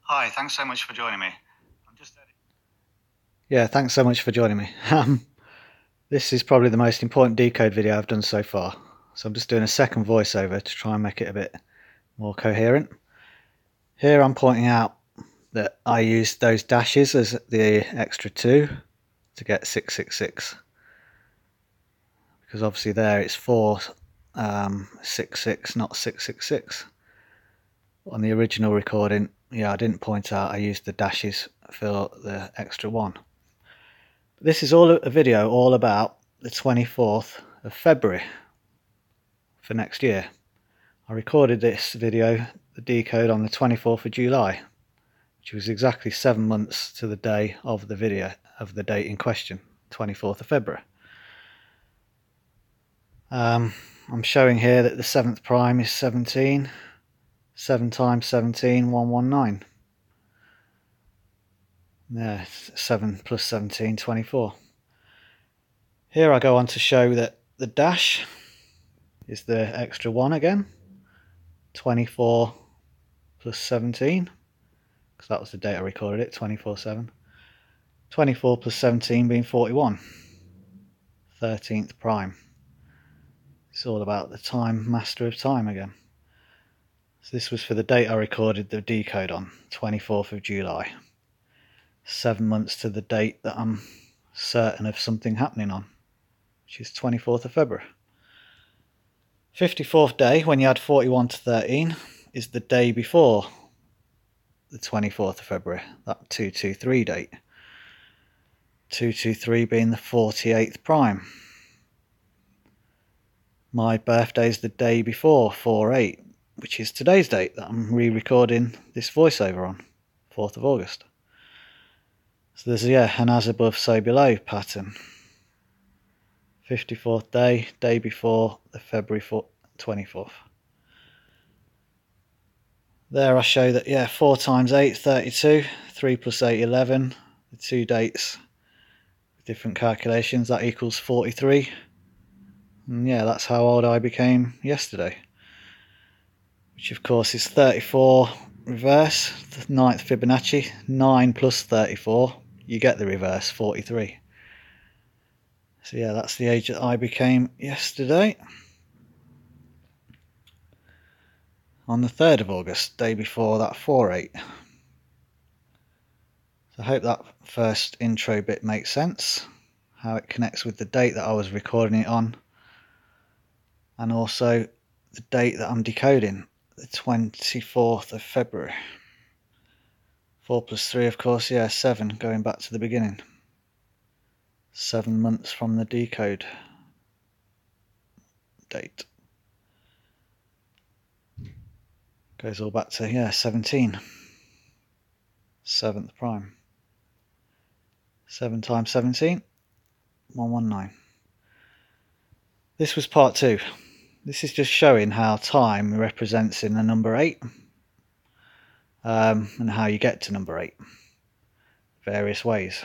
Hi, thanks so much for joining me. Yeah, thanks so much for joining me. This is probably the most important decode video I've done so far. So I'm just doing a second voiceover to try and make it a bit more coherent. Here I'm pointing out that I used those dashes as the extra 2 to get 666. Because obviously there it's 466, not 666. On the original recording, yeah, I didn't point out I used the dashes for the extra 1. This is all a video all about the 24th of February for next year. I recorded this video, the decode, on the 24th of July, which was exactly 7 months to the day of the video, of the date in question, 24th of February. I'm showing here that the 7th prime is 17. 7 times 17, 119. Yeah, 7 plus 17, 24. Here I go on to show that the dash is the extra 1 again. 24 plus 17, because that was the date I recorded it, 24/7. 24 plus 17 being 41. 13th prime. It's all about the time, master of time again. So this was for the date I recorded the decode on, 24th of July. 7 months to the date that I'm certain of something happening on, which is 24th of February. 54th day, when you add 41 to 13, is the day before the 24th of February, that 223 date. 223 being the 48th prime. My birthday is the day before 4/8, which is today's date that I'm re-recording this voiceover on, 4th of August. So there's an as above so below pattern. 54th day, day before the February 24th. There I show that 4 times 8, 32, 3 plus 8, 11. The two dates with different calculations, that equals 43. And that's how old I became yesterday. Which of course is 34 reverse, the 9th Fibonacci. 9 plus 34, you get the reverse, 43. So that's the age that I became yesterday. On the 3rd of August, day before that 4/8. So I hope that first intro bit makes sense, how it connects with the date that I was recording it on, and also the date that I'm decoding, the 24th of February. 4 plus 3, of course, 7, going back to the beginning. 7 months from the decode date. Goes all back to 17. 7th prime. 7 times 17, 119. This was part 2. This is just showing how time represents in the number 8, and how you get to number 8. Various ways.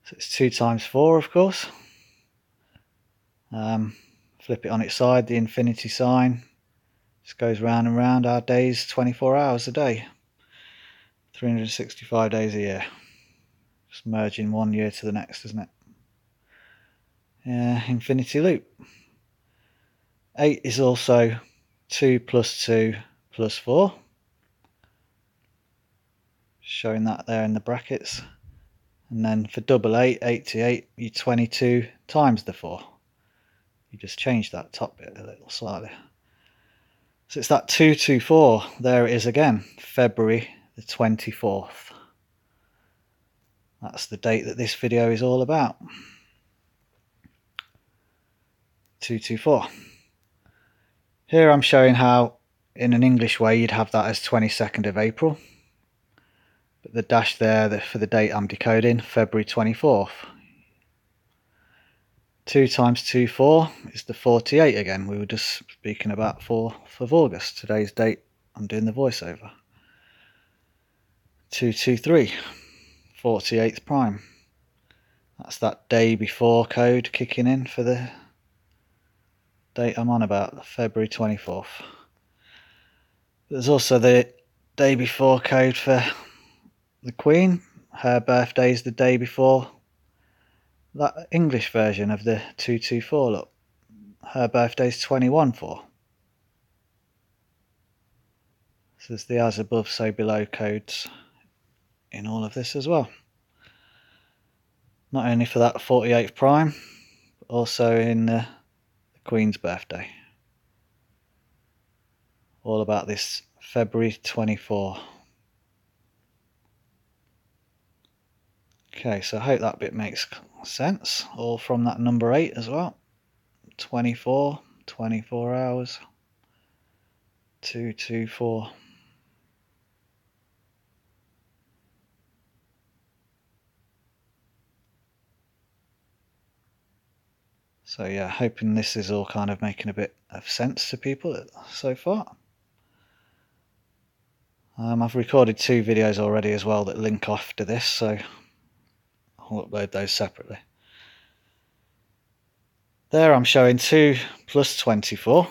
So it's 2 times 4, of course. Flip it on its side, the infinity sign. Just goes round and round. Our days, 24 hours a day. 365 days a year. Just merging one year to the next, isn't it? Infinity loop. 8 is also 2 plus 2 plus 4. Showing that there in the brackets. And then for double 8, 88, you 22 times the 4. You just change that top bit a little slightly. So it's that 224. There it is again, February the 24th. That's the date that this video is all about. 224. Here I'm showing how in an English way you'd have that as 22nd of April. But the dash there for the date I'm decoding, February 24th. 2 times 2, 4 is the 48 again. We were just speaking about 4th of August, today's date I'm doing the voiceover. 223, 48th prime. That's that day before code kicking in for the date I'm on about, February 24th. There's also the day before code for the Queen. Her birthday is the day before that English version of the 224. Look, her birthday's 21/4. So there's the as above, so below codes in all of this as well. Not only for that 48th prime, but also in the Queen's birthday. All about this February 24. Okay, so I hope that bit makes sense. All from that number 8 as well. 24 hours. 224. So yeah, hoping this is all kind of making a bit of sense to people so far. I've recorded 2 videos already as well that link off to this, so I'll upload those separately. There I'm showing 2 plus 24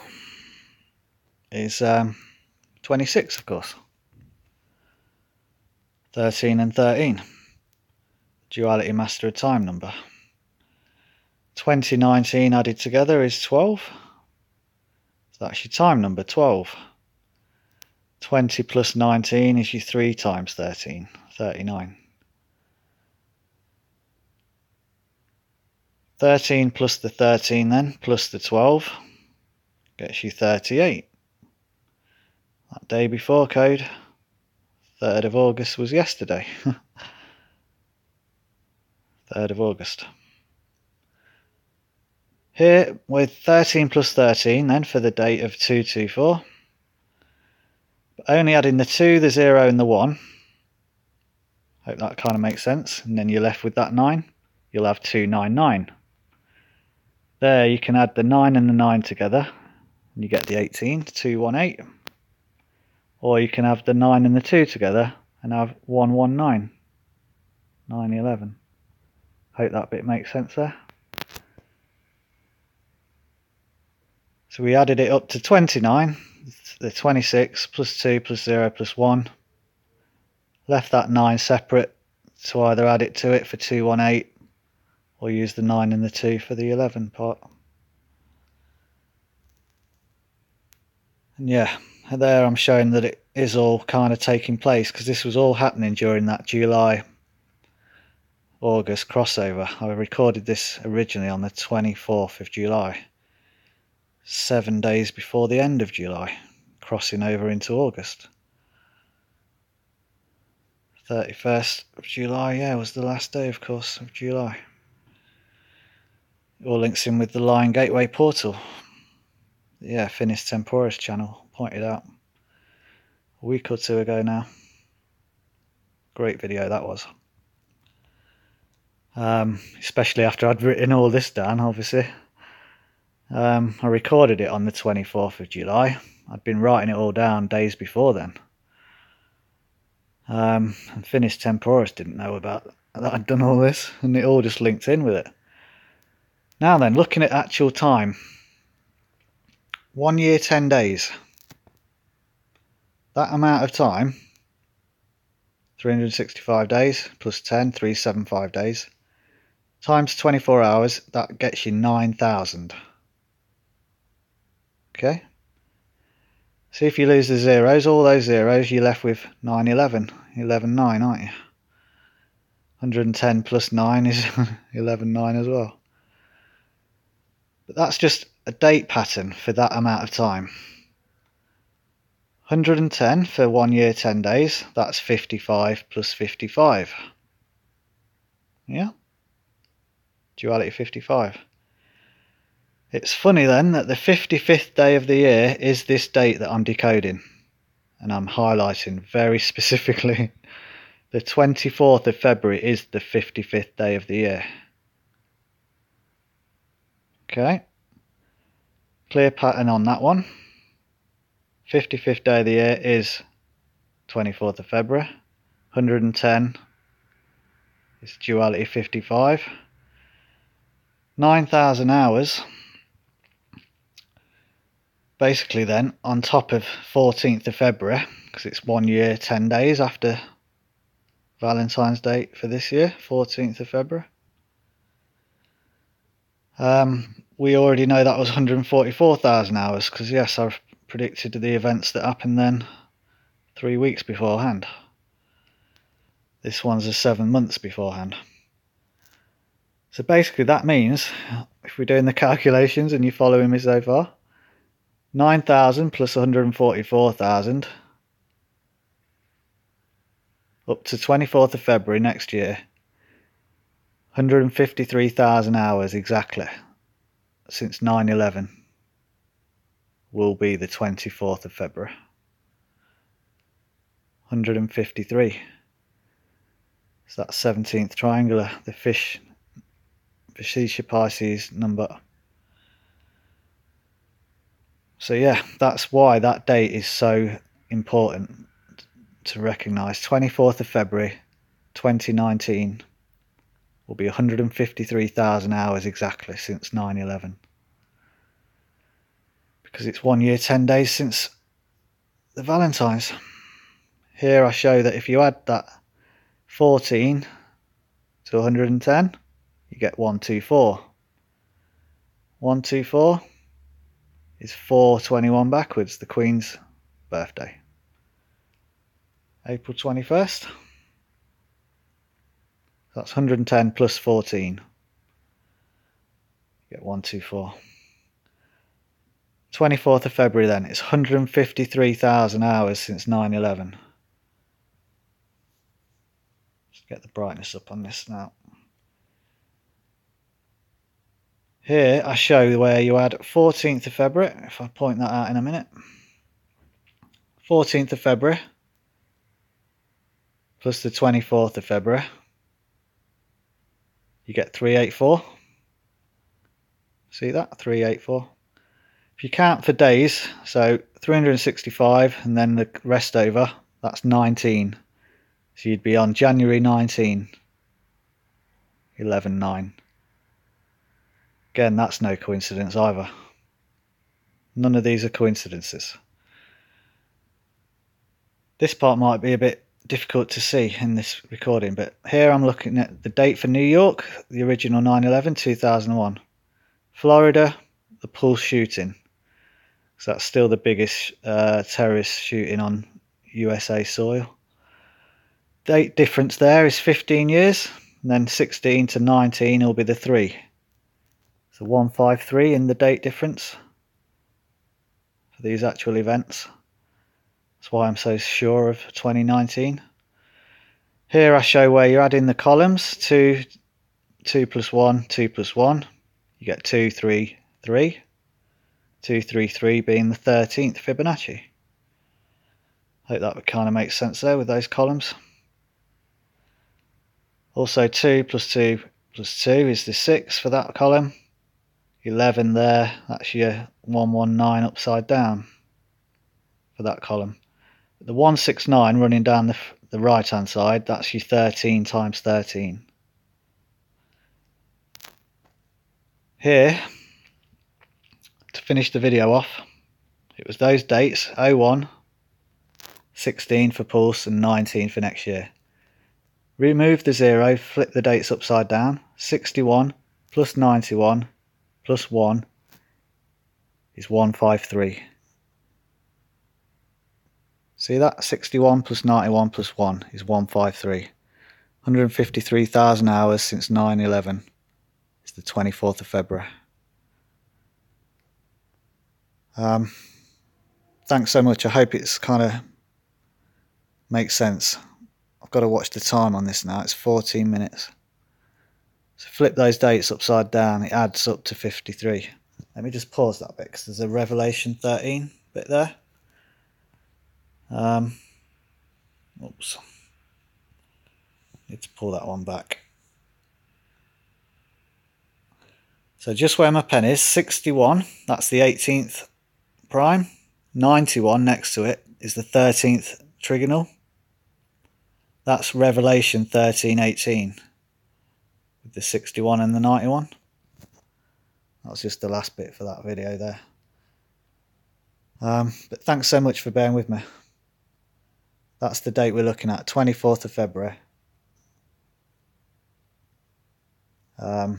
is 26, of course. 13 and 13. Duality master of time number. 2019 added together is 12. So that's your time number, 12. 20 plus 19 is your 3 times 13, 39. 13 plus the 13 then, plus the 12, gets you 38. That day before code, 3rd of August was yesterday. 3rd of August. Here with 13 plus 13 then for the date of 224. But only adding the 2, the 0 and the 1. Hope that kind of makes sense. And then you're left with that 9. You'll have 299. There you can add the 9 and the 9 together. And you get the 18, 218. Or you can have the 9 and the 2 together and have 119. 911. Hope that bit makes sense there. So we added it up to 29, the 26 plus 2 plus 0 plus 1. Left that 9 separate to either add it to it for 218 or use the 9 and the 2 for the 11 part. And yeah, there I'm showing that it is all kind of taking place because this was all happening during that July August crossover. I recorded this originally on the 24th of July, 7 days before the end of July, crossing over into August. 31st of July, yeah, was the last day, of course, of July. It all links in with the Lion Gateway portal. Yeah, Finis Temporis channel pointed out a week or 2 ago now. Great video that was. Especially after I'd written all this down, obviously. I recorded it on the 24th of July. I'd been writing it all down days before then. And Finis Temporis didn't know about that I'd done all this, and it all just linked in with it. Now then, looking at actual time. 1 year, 10 days. That amount of time, 365 days, plus 10, 375 days, times 24 hours, that gets you 9,000. Okay? See if you lose the zeros, all those zeros, you're left with 911, 11,9, aren't you? 110 plus 9 is 11,9 as well. But that's just a date pattern for that amount of time. 110 for 1 year, 10 days, that's 55 plus 55. Yeah? Duality 55. It's funny then that the 55th day of the year is this date that I'm decoding. And I'm highlighting very specifically. The 24th of February is the 55th day of the year. Okay. Clear pattern on that one. 55th day of the year is 24th of February. 110 is duality 55. 9,000 hours. basically then, on top of 14th of February, because it's 1 year, 10 days after Valentine's Day for this year, 14th of February. We already know that was 144,000 hours, because yes, I've predicted the events that happened then 3 weeks beforehand. This one's a 7 months beforehand. So basically that means, if we're doing the calculations and you're following me so far, 9,000 plus 144,000 up to 24th of February next year, 153,000 hours exactly since 9/11 will be the 24th of February. 153. So that's 17th triangular, the Facetious Pisces number. So yeah, that's why that date is so important to recognise. 24th of February 2019 will be 153,000 hours exactly since 9/11. Because it's 1 year, 10 days since the Valentine's. Here I show that if you add that 14 to 110, you get 124. 124 is 421 backwards, the Queen's birthday. April 21st. That's 110 plus 14. You get 124. 24th of February then, it's 153,000 hours since 9/11. Let's get the brightness up on this now. Here I show where you add 14th of February, if I point that out in a minute. 14th of February plus the 24th of February, you get 384. See that? 384. If you count for days, so 365 and then the rest over, that's 19. So you'd be on January 19, 11/9. Again, that's no coincidence either. None of these are coincidences. This part might be a bit difficult to see in this recording, but here I'm looking at the date for New York, the original 9/11, 2001. Florida, the Pulse shooting. So that's still the biggest terrorist shooting on USA soil. Date difference there is 15 years, and then 16 to 19 will be the 3. So 153 in the date difference for these actual events. That's why I'm so sure of 2019. Here I show where you're adding the columns. 2 plus 1, 2 plus 1. You get 2, 3, 3. 2, 3, 3 being the 13th Fibonacci. Hope that kind of makes sense there with those columns. Also 2 plus 2 plus 2 is the 6 for that column. 11 there, that's your 119 upside down for that column. The 169 running down the right hand side, that's your 13 times 13. Here, to finish the video off, it was those dates, 01, 16 for Pulse and 19 for next year. Remove the 0, flip the dates upside down. 61 plus 91 plus 1 is 153. See that? 61 plus 91 plus 1 is 153. 153,000 hours since 9/11 is the 24th of February. Thanks so much. I hope it's kind of makes sense. I've got to watch the time on this now. It's 14 minutes. So flip those dates upside down. It adds up to 53. Let me just pause that bit because there's a Revelation 13 bit there. Oops. Need to pull that one back. So just where my pen is, 61, that's the 18th prime. 91 next to it is the 13th trigonal. That's Revelation 13:18 with the 61 and the 91. That's just the last bit for that video there. But thanks so much for bearing with me. That's the date we're looking at, 24th of February. For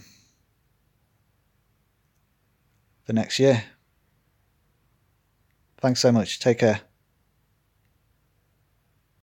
next year. Thanks so much. Take care.